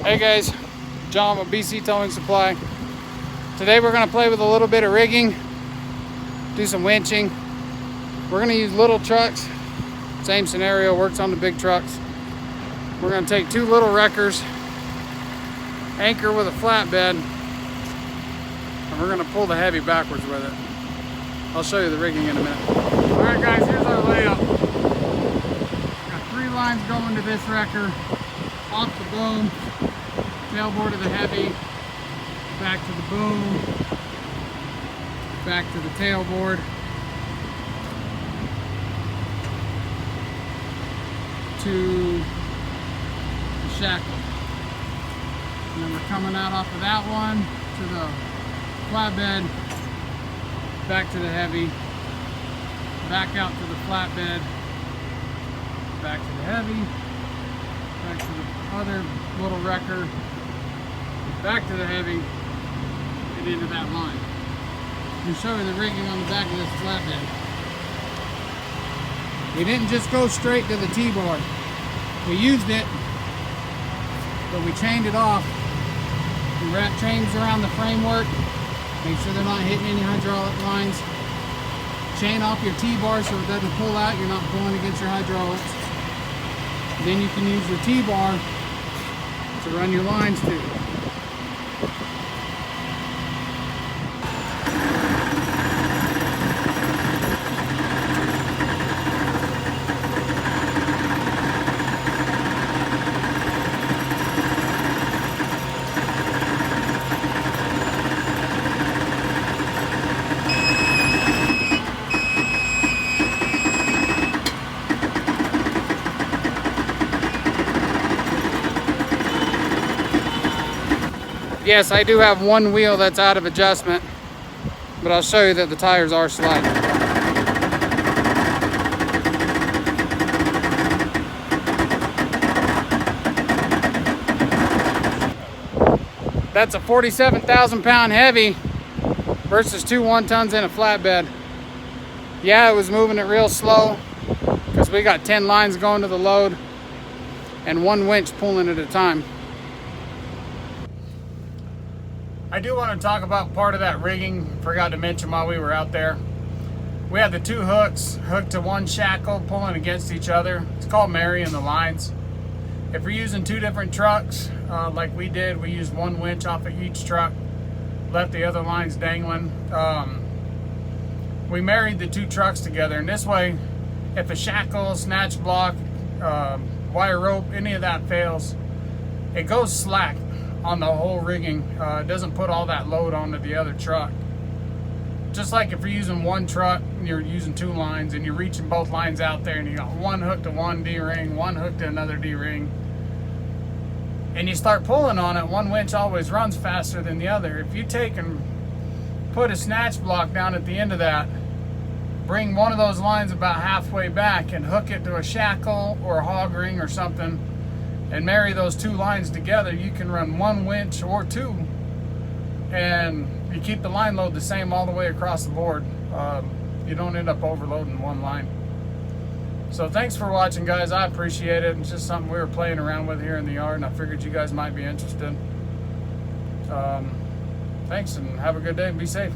Hey guys, John with BC Towing Supply. Today we're going to play with a little bit of rigging, do some winching. We're going to use little trucks. Same scenario, works on the big trucks. We're going to take two little wreckers, anchor with a flatbed, and we're going to pull the heavy backwards with it. I'll show you the rigging in a minute. Alright guys, here's our layout. Got 3 lines going to this wrecker, off the boom, tailboard of the heavy, back to the boom, back to the tailboard, to the shackle. And then we're coming out off of that one to the flatbed, back to the heavy, back out to the flatbed, back to the heavy, back to the other little wrecker, back to the heavy, and into that line. I'm showing the rigging on the back of this flatbed. We didn't just go straight to the T-bar. We used it, but we chained it off. We wrap chains around the framework, make sure they're not hitting any hydraulic lines. Chain off your T-bar so it doesn't pull out, you're not pulling against your hydraulics. Then you can use your T-bar to run your lines to. Yes, I do have one wheel that's out of adjustment, but I'll show you that the tires are sliding. That's a 47,000 pound heavy versus 2 1-tons in a flatbed. Yeah, it was moving it real slow because we got 10 lines going to the load and 1 winch pulling at a time. I do want to talk about part of that rigging. Forgot to mention while we were out there. We had the 2 hooks hooked to 1 shackle pulling against each other. It's called marrying the lines. If we're using 2 different trucks, like we did, we used 1 winch off of each truck, left the other lines dangling. We married the 2 trucks together, and this way, if a shackle, snatch block, wire rope, any of that fails, it goes slack on the whole rigging. It doesn't put all that load onto the other truck. Just like if you're using 1 truck and you're using 2 lines and you're reaching both lines out there and you got 1 hook to 1 D-ring, 1 hook to another D-ring, and you start pulling on it, 1 winch always runs faster than the other. If you take and put a snatch block down at the end of that, bring one of those lines about halfway back and hook it to a shackle or a hog ring or something, and marry those 2 lines together, you can run 1 winch or 2, and you keep the line load the same all the way across the board. You don't end up overloading 1 line. So thanks for watching, guys. I appreciate it. It's just something we were playing around with here in the yard, and I figured you guys might be interested. Thanks, and have a good day and be safe.